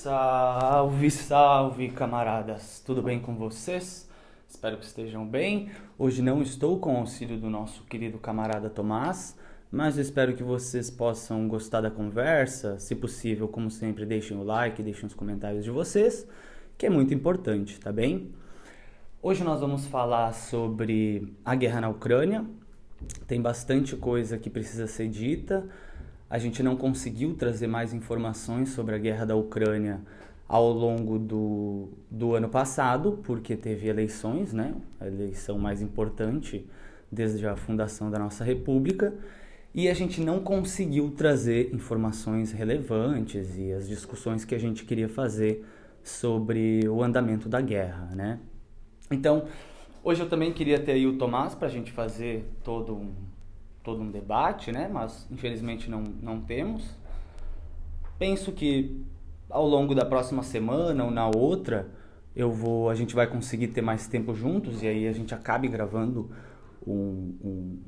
Salve, salve, camaradas! Tudo bem com vocês? Espero que estejam bem. Hoje não estou com o auxílio do nosso querido camarada Tomás, mas eu espero que vocês possam gostar da conversa. Se possível, como sempre, deixem o like, deixem os comentários de vocês, que é muito importante, tá bem? Hoje nós vamos falar sobre a guerra na Ucrânia. Tem bastante coisa que precisa ser dita. A gente não conseguiu trazer mais informações sobre a guerra da Ucrânia ao longo do ano passado, porque teve eleições, né? A eleição mais importante desde a fundação da nossa república, e a gente não conseguiu trazer informações relevantes e as discussões que a gente queria fazer sobre o andamento da guerra, né? Então, hoje eu também queria ter aí o Tomás para a gente fazer todo um debate, né? Mas infelizmente não temos. Penso que ao longo da próxima semana ou na outra a gente vai conseguir ter mais tempo juntos e aí a gente acabe gravando um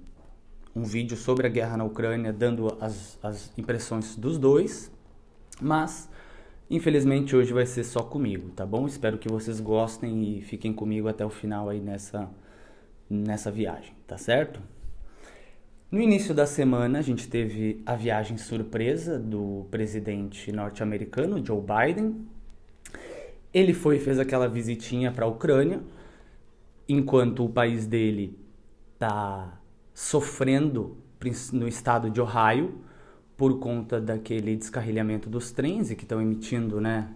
vídeo sobre a guerra na Ucrânia, dando as impressões dos dois. Mas infelizmente hoje vai ser só comigo, tá bom? Espero que vocês gostem e fiquem comigo até o final aí nessa viagem, tá certo? No início da semana, a gente teve a viagem surpresa do presidente norte-americano, Joe Biden. Ele fez aquela visitinha para a Ucrânia, enquanto o país dele está sofrendo no estado de Ohio por conta daquele descarrilhamento dos trens e que estão emitindo, né,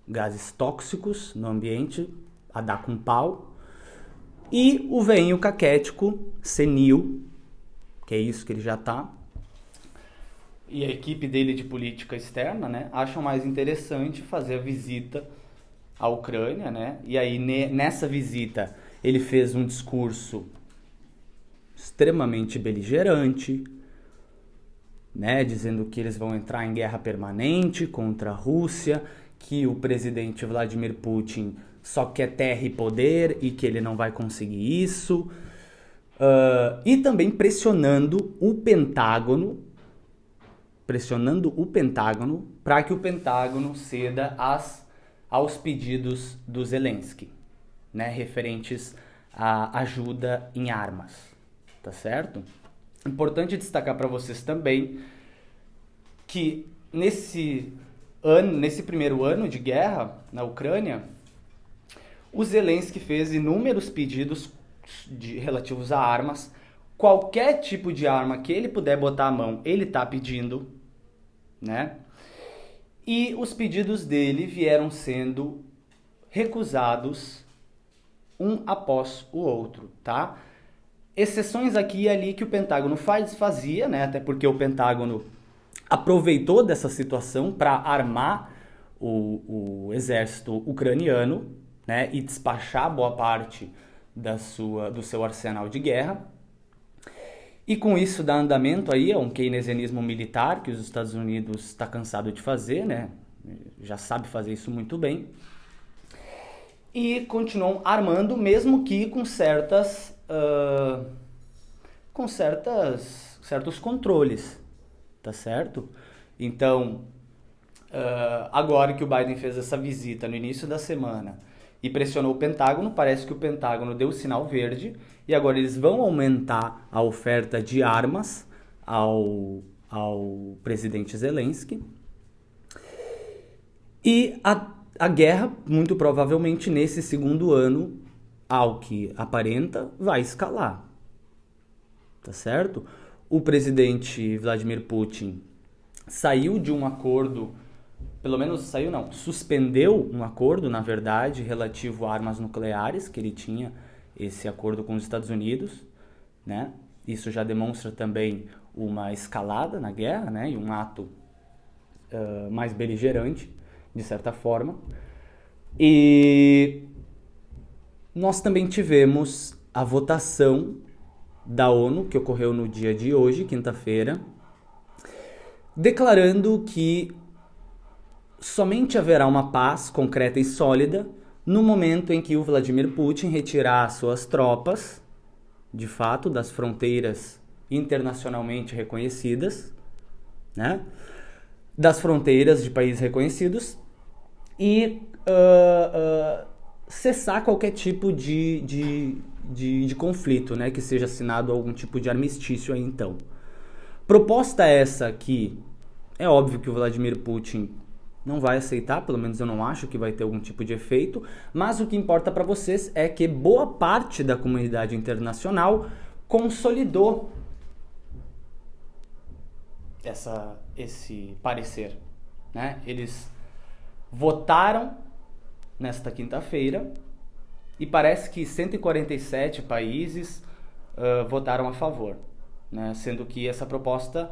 gases tóxicos no ambiente, a dar com pau. E o velhinho caquético, senil, que é isso que ele já tá, e a equipe dele de política externa, né, acham mais interessante fazer a visita à Ucrânia, né, e aí nessa visita ele fez um discurso extremamente beligerante, né, dizendo que eles vão entrar em guerra permanente contra a Rússia, que o presidente Vladimir Putin só quer terra e poder e que ele não vai conseguir isso. E também pressionando o Pentágono para que o Pentágono ceda aos pedidos do Zelensky, né, referentes à ajuda em armas, tá certo? Importante destacar para vocês também que nesse primeiro ano de guerra na Ucrânia, o Zelensky fez inúmeros pedidos relativos a armas. Qualquer tipo de arma que ele puder botar a mão, ele tá pedindo, né? E os pedidos dele vieram sendo recusados um após o outro, tá? Exceções aqui e ali que o Pentágono fazia, né? Até porque o Pentágono aproveitou dessa situação para armar o exército ucraniano, né? E despachar boa parte do seu arsenal de guerra. E com isso dá andamento aí a um keynesianismo militar que os Estados Unidos está cansado de fazer, né? Já sabe fazer isso muito bem. E continuam armando, mesmo que com certos controles, tá certo? Então, agora que o Biden fez essa visita no início da semana e pressionou o Pentágono, parece que o Pentágono deu o sinal verde e agora eles vão aumentar a oferta de armas ao presidente Zelensky. E a guerra, muito provavelmente nesse segundo ano, ao que aparenta, vai escalar, tá certo? O presidente Vladimir Putin saiu de um acordo, suspendeu um acordo, na verdade, relativo a armas nucleares, que ele tinha esse acordo com os Estados Unidos, né? Isso já demonstra também uma escalada na guerra, né? E um ato mais beligerante, de certa forma. E nós também tivemos a votação da ONU, que ocorreu no dia de hoje, quinta-feira, declarando que somente haverá uma paz concreta e sólida no momento em que o Vladimir Putin retirar suas tropas, de fato, das fronteiras internacionalmente reconhecidas, né? das fronteiras de países reconhecidos e cessar qualquer tipo de conflito, né, que seja assinado algum tipo de armistício aí então. Proposta essa que é óbvio que o Vladimir Putin não vai aceitar, pelo menos eu não acho que vai ter algum tipo de efeito, mas o que importa para vocês é que boa parte da comunidade internacional consolidou esse parecer, né? Eles votaram nesta quinta-feira e parece que 147 países votaram a favor, né? Sendo que essa proposta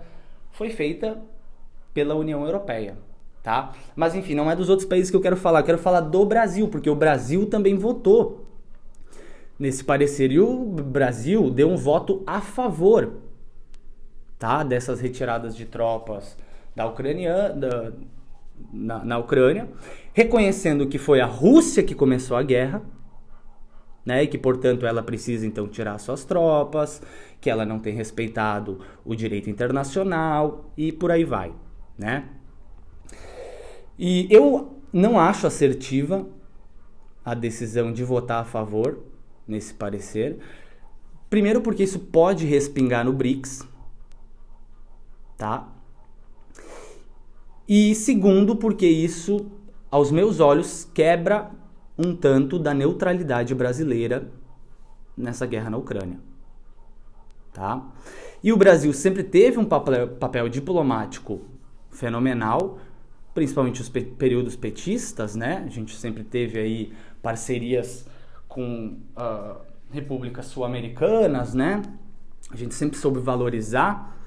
foi feita pela União Europeia, tá? Mas enfim, não é dos outros países que eu quero falar do Brasil, porque o Brasil também votou nesse parecer e o Brasil deu um voto a favor, tá? Dessas retiradas de tropas da Ucrânia, na Ucrânia, reconhecendo que foi a Rússia que começou a guerra, né, e que, portanto, ela precisa, então, tirar suas tropas, que ela não tem respeitado o direito internacional e por aí vai, né? E eu não acho assertiva a decisão de votar a favor nesse parecer. Primeiro porque isso pode respingar no BRICS, tá? E segundo porque isso, aos meus olhos, quebra um tanto da neutralidade brasileira nessa guerra na Ucrânia, tá? E o Brasil sempre teve um papel diplomático fenomenal, principalmente os períodos petistas, né? A gente sempre teve aí parcerias com repúblicas sul-americanas, né? A gente sempre soube valorizar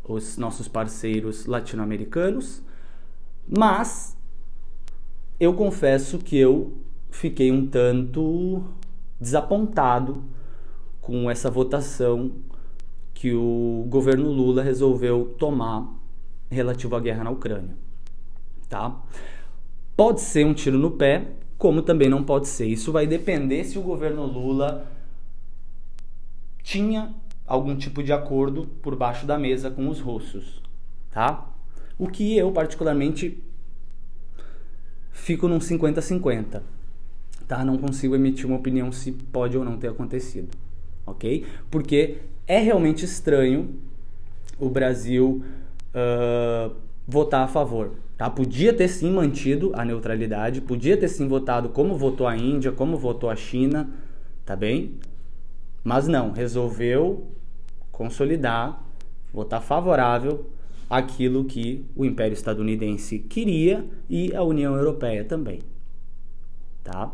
os nossos parceiros latino-americanos, mas eu confesso que eu fiquei um tanto desapontado com essa votação que o governo Lula resolveu tomar relativo à guerra na Ucrânia, tá? Pode ser um tiro no pé, como também não pode ser. Isso vai depender se o governo Lula tinha algum tipo de acordo por baixo da mesa com os russos, tá? O que eu particularmente fico num 50-50, tá? Não consigo emitir uma opinião se pode ou não ter acontecido, ok? Porque é realmente estranho o Brasil votar a favor, tá? Podia ter sim mantido a neutralidade, podia ter sim votado como votou a Índia, como votou a China, tá bem? Mas não, resolveu consolidar, votar favorável àquilo que o Império Estadunidense queria e a União Europeia também, tá?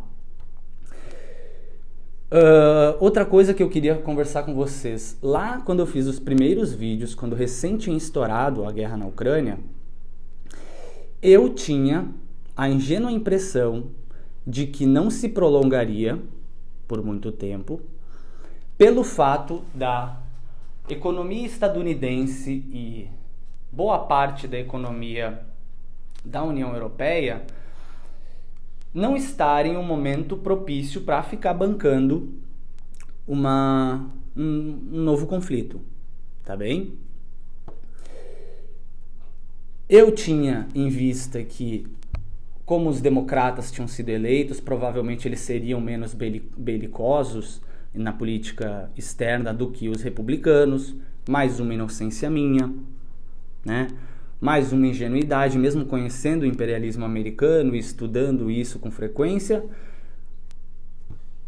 Outra coisa que eu queria conversar com vocês, lá quando eu fiz os primeiros vídeos, quando recém tinha estourado a guerra na Ucrânia, eu tinha a ingênua impressão de que não se prolongaria por muito tempo, pelo fato da economia estadunidense e boa parte da economia da União Europeia não estar em um momento propício para ficar bancando um novo conflito, tá bem? Eu tinha em vista que, como os democratas tinham sido eleitos, provavelmente eles seriam menos belicosos na política externa do que os republicanos, mais uma inocência minha, né? Mais uma ingenuidade, mesmo conhecendo o imperialismo americano e estudando isso com frequência,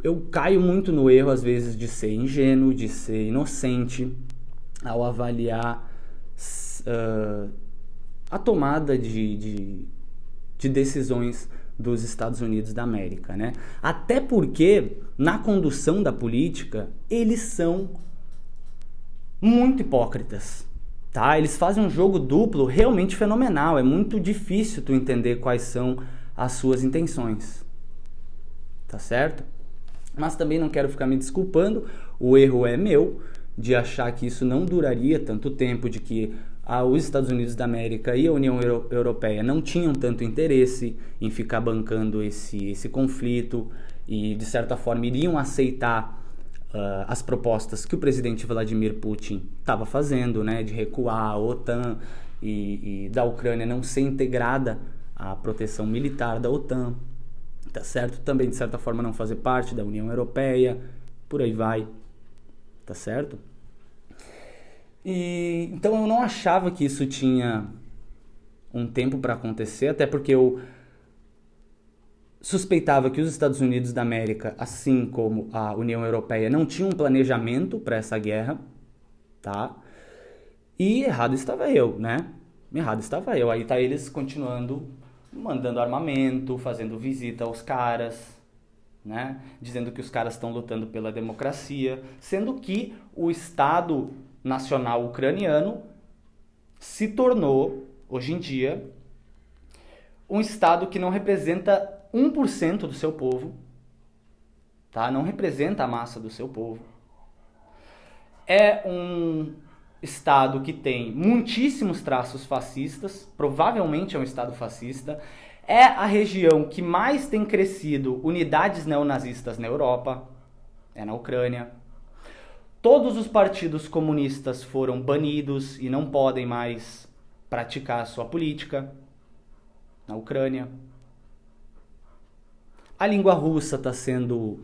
eu caio muito no erro, às vezes, de ser ingênuo, de ser inocente, ao avaliar a tomada de decisões dos Estados Unidos da América, né? Até porque, na condução da política, eles são muito hipócritas, tá? Eles fazem um jogo duplo realmente fenomenal. É muito difícil tu entender quais são as suas intenções, tá certo? Mas também não quero ficar me desculpando. O erro é meu de achar que isso não duraria tanto tempo, de que os Estados Unidos da América e a União Europeia não tinham tanto interesse em ficar bancando esse conflito e, de certa forma, iriam aceitar as propostas que o presidente Vladimir Putin estava fazendo, né, de recuar a OTAN, e da Ucrânia não ser integrada à proteção militar da OTAN, tá certo? Também, de certa forma, não fazer parte da União Europeia, por aí vai, tá certo? E então eu não achava que isso tinha um tempo para acontecer, até porque eu suspeitava que os Estados Unidos da América, assim como a União Europeia, não tinham um planejamento para essa guerra, tá? E errado estava eu, né? Errado estava eu. Aí tá eles continuando mandando armamento, fazendo visita aos caras, né? Dizendo que os caras estão lutando pela democracia, sendo que o Estado Nacional Ucraniano se tornou, hoje em dia, um Estado que não representa 1% do seu povo, tá? Não representa a massa do seu povo. É um Estado que tem muitíssimos traços fascistas, provavelmente é um Estado fascista, é a região que mais tem crescido unidades neonazistas na Europa, é na Ucrânia. Todos os partidos comunistas foram banidos e não podem mais praticar a sua política na Ucrânia. A língua russa está sendo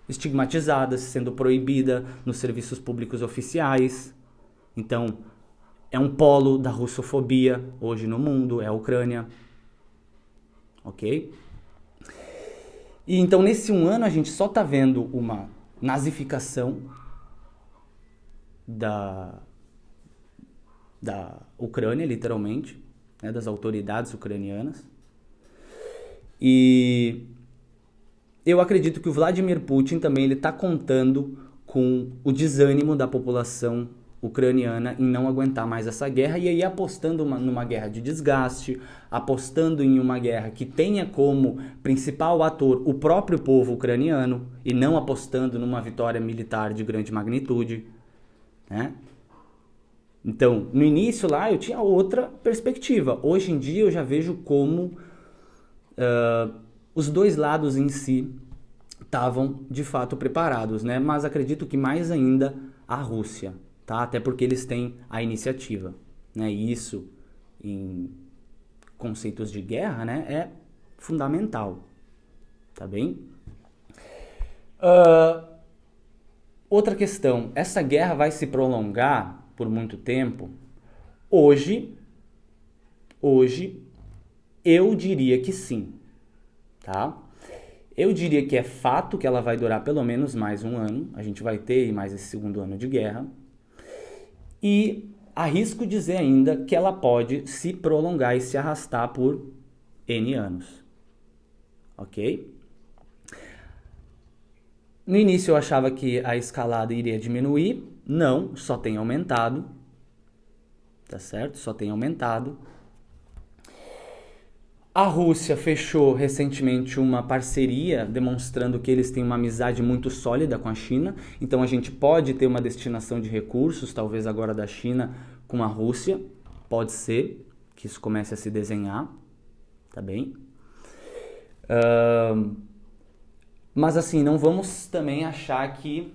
estigmatizada, sendo proibida nos serviços públicos oficiais. Então, é um polo da russofobia hoje no mundo, é a Ucrânia. Ok? E então, nesse um ano, a gente só está vendo uma nazificação da Ucrânia, literalmente, né, das autoridades ucranianas. E eu acredito que o Vladimir Putin também está contando com o desânimo da população ucraniana em não aguentar mais essa guerra e aí apostando numa guerra de desgaste, apostando em uma guerra que tenha como principal ator o próprio povo ucraniano e não apostando numa vitória militar de grande magnitude, né? Então, no início lá eu tinha outra perspectiva. Hoje em dia eu já vejo como os dois lados em si estavam de fato preparados, né? Mas acredito que mais ainda a Rússia, tá? Até porque eles têm a iniciativa, né? E isso, em conceitos de guerra, né, é fundamental, tá bem? Outra questão, essa guerra vai se prolongar por muito tempo? Hoje eu diria que sim, tá? Eu diria que é fato que ela vai durar pelo menos mais um ano, a gente vai ter mais esse segundo ano de guerra, e arrisco dizer ainda que ela pode se prolongar e se arrastar por N anos, ok? No início eu achava que a escalada iria diminuir, não, só tem aumentado, tá certo? Só tem aumentado. A Rússia fechou recentemente uma parceria demonstrando que eles têm uma amizade muito sólida com a China. Então a gente pode ter uma destinação de recursos, talvez agora da China com a Rússia. Pode ser que isso comece a se desenhar, tá bem? Mas assim, não vamos também achar que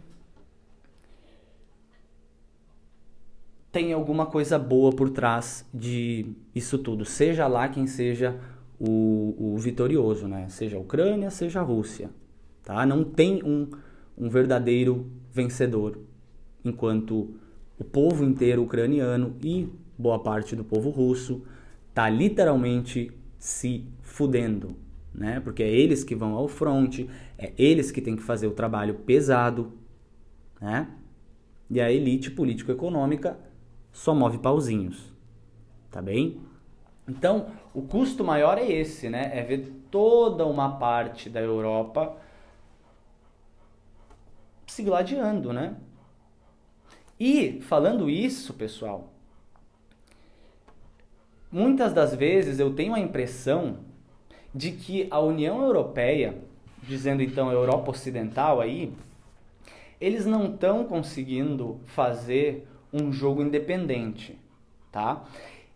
tem alguma coisa boa por trás de isso tudo. Seja lá quem seja o vitorioso, né? Seja a Ucrânia, seja a Rússia, tá? Não tem um verdadeiro vencedor, enquanto o povo inteiro ucraniano e boa parte do povo russo tá literalmente se fudendo, né? Porque é eles que vão ao fronte, é eles que têm que fazer o trabalho pesado, né? E a elite político-econômica só move pauzinhos, tá bem? Então, o custo maior é esse, né? É ver toda uma parte da Europa se gladiando, né? E, falando isso, pessoal, muitas das vezes eu tenho a impressão de que a União Europeia, dizendo então a Europa Ocidental aí, eles não estão conseguindo fazer um jogo independente, tá?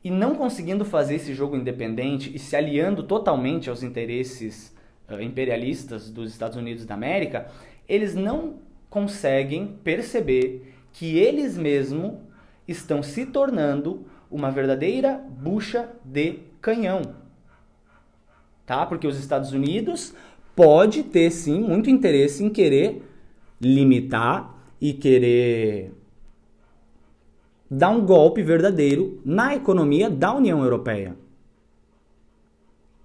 E não conseguindo fazer esse jogo independente e se aliando totalmente aos interesses imperialistas dos Estados Unidos da América, eles não conseguem perceber que eles mesmos estão se tornando uma verdadeira bucha de canhão, tá? Porque os Estados Unidos pode ter, sim, muito interesse em querer limitar e querer dar um golpe verdadeiro na economia da União Europeia.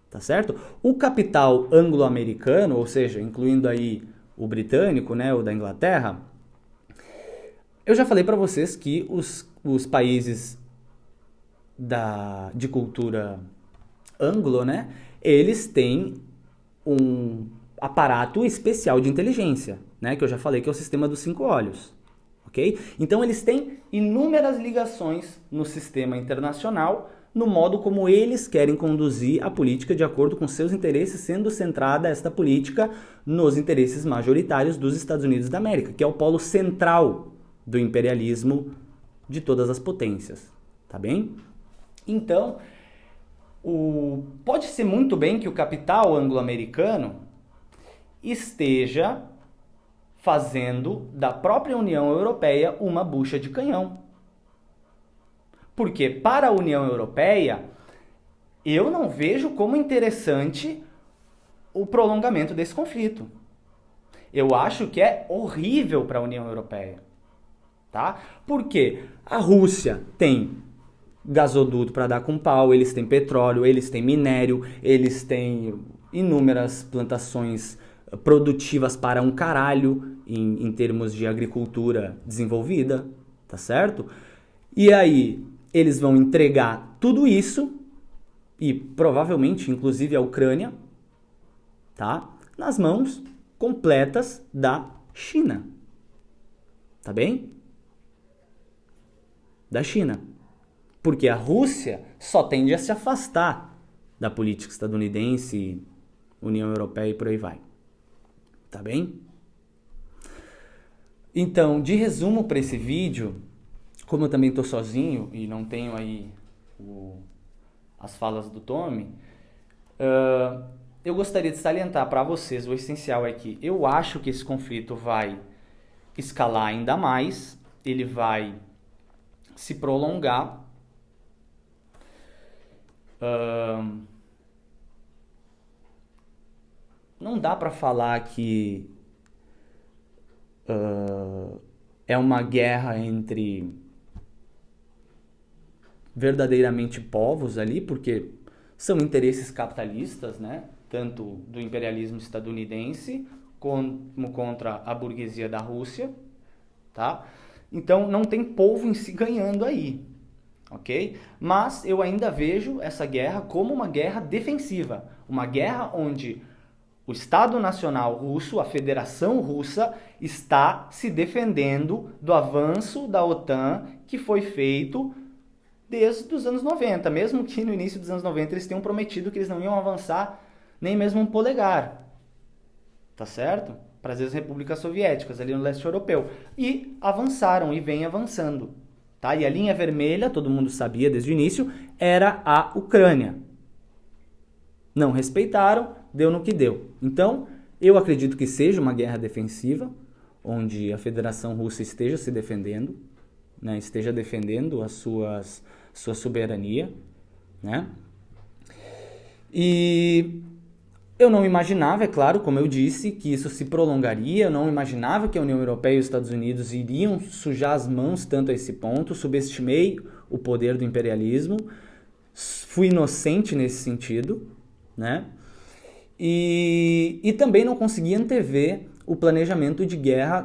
Tá certo? O capital anglo-americano, ou seja, incluindo aí o britânico, né, o da Inglaterra, eu já falei para vocês que os países de cultura anglo, né, eles têm um aparato especial de inteligência, né, que eu já falei que é o sistema dos 5 olhos, ok? Então eles têm inúmeras ligações no sistema internacional, no modo como eles querem conduzir a política de acordo com seus interesses, sendo centrada esta política nos interesses majoritários dos Estados Unidos da América, que é o polo central do imperialismo de todas as potências, tá bem? Então, pode ser muito bem que o capital anglo-americano esteja fazendo da própria União Europeia uma bucha de canhão. Porque para a União Europeia, eu não vejo como interessante o prolongamento desse conflito. Eu acho que é horrível para a União Europeia, tá? Porque a Rússia tem gasoduto para dar com pau, eles têm petróleo, eles têm minério, eles têm inúmeras plantações produtivas para um caralho em termos de agricultura desenvolvida, tá certo? E aí eles vão entregar tudo isso e provavelmente inclusive a Ucrânia, tá? Nas mãos completas da China. Tá bem? Da China. Porque a Rússia só tende a se afastar da política estadunidense, União Europeia e por aí vai. Tá bem? Então, de resumo para esse vídeo, como eu também estou sozinho e não tenho aí as falas do Tommy, eu gostaria de salientar para vocês, o essencial é que eu acho que esse conflito vai escalar ainda mais, ele vai se prolongar. Não dá para falar que é uma guerra entre verdadeiramente povos ali, porque são interesses capitalistas, né? Tanto do imperialismo estadunidense como contra a burguesia da Rússia, tá? Então não tem povo em si ganhando aí, ok? Mas eu ainda vejo essa guerra como uma guerra defensiva, uma guerra onde o Estado Nacional Russo, a Federação Russa, está se defendendo do avanço da OTAN que foi feito desde os anos 90, mesmo que no início dos anos 90 eles tenham prometido que eles não iam avançar nem mesmo um polegar, tá certo? Para as repúblicas soviéticas ali no leste europeu. E avançaram e vem avançando, tá? E a linha vermelha, todo mundo sabia desde o início, era a Ucrânia. Não respeitaram, deu no que deu. Então, eu acredito que seja uma guerra defensiva, onde a Federação Russa esteja se defendendo, né? Esteja defendendo a sua soberania, né? E eu não imaginava, é claro, como eu disse, que isso se prolongaria, eu não imaginava que a União Europeia e os Estados Unidos iriam sujar as mãos tanto a esse ponto, subestimei o poder do imperialismo, fui inocente nesse sentido, né? E também não consegui antever o planejamento de guerra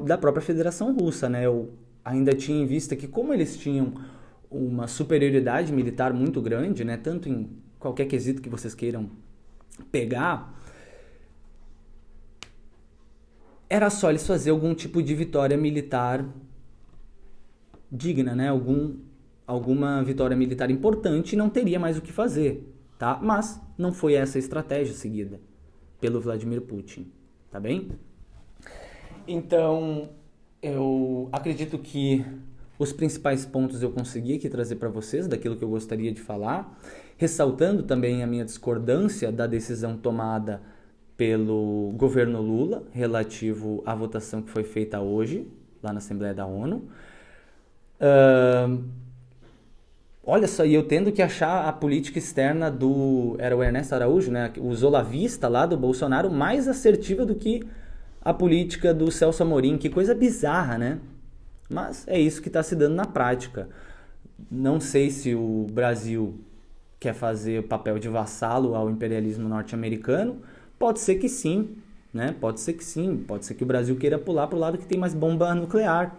da própria Federação Russa, né? Eu ainda tinha em vista que como eles tinham uma superioridade militar muito grande, né? Tanto em qualquer quesito que vocês queiram pegar, era só eles fazer algum tipo de vitória militar digna, né? Alguma vitória militar importante e não teria mais o que fazer, tá? Mas não foi essa a estratégia seguida pelo Vladimir Putin, tá bem? Então, eu acredito que os principais pontos eu consegui aqui trazer para vocês, daquilo que eu gostaria de falar, ressaltando também a minha discordância da decisão tomada pelo governo Lula relativo à votação que foi feita hoje, lá na Assembleia da ONU. Olha só, e eu tendo que achar a política externa era o Ernesto Araújo, né? O zolavista lá do Bolsonaro, mais assertiva do que a política do Celso Amorim. Que coisa bizarra, né? Mas é isso que está se dando na prática. Não sei se o Brasil quer fazer o papel de vassalo ao imperialismo norte-americano. Pode ser que sim, né? Pode ser que sim. Pode ser que o Brasil queira pular para o lado que tem mais bomba nuclear.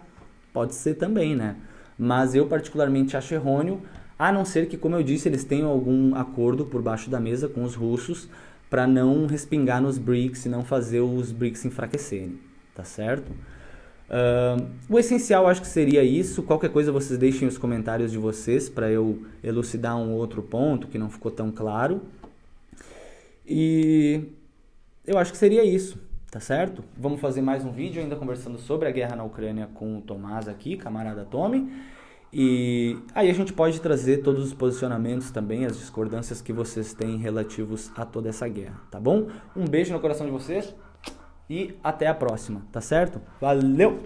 Pode ser também, né? Mas eu particularmente acho errôneo, a não ser que, como eu disse, eles tenham algum acordo por baixo da mesa com os russos para não respingar nos BRICS e não fazer os BRICS enfraquecerem, tá certo? O essencial acho que seria isso. Qualquer coisa vocês deixem os comentários de vocês para eu elucidar um outro ponto que não ficou tão claro. E eu acho que seria isso, tá certo? Vamos fazer mais um vídeo ainda conversando sobre a guerra na Ucrânia com o Tomás aqui, camarada Tommy. E aí a gente pode trazer todos os posicionamentos também, as discordâncias que vocês têm relativos a toda essa guerra, tá bom? Um beijo no coração de vocês e até a próxima, tá certo? Valeu!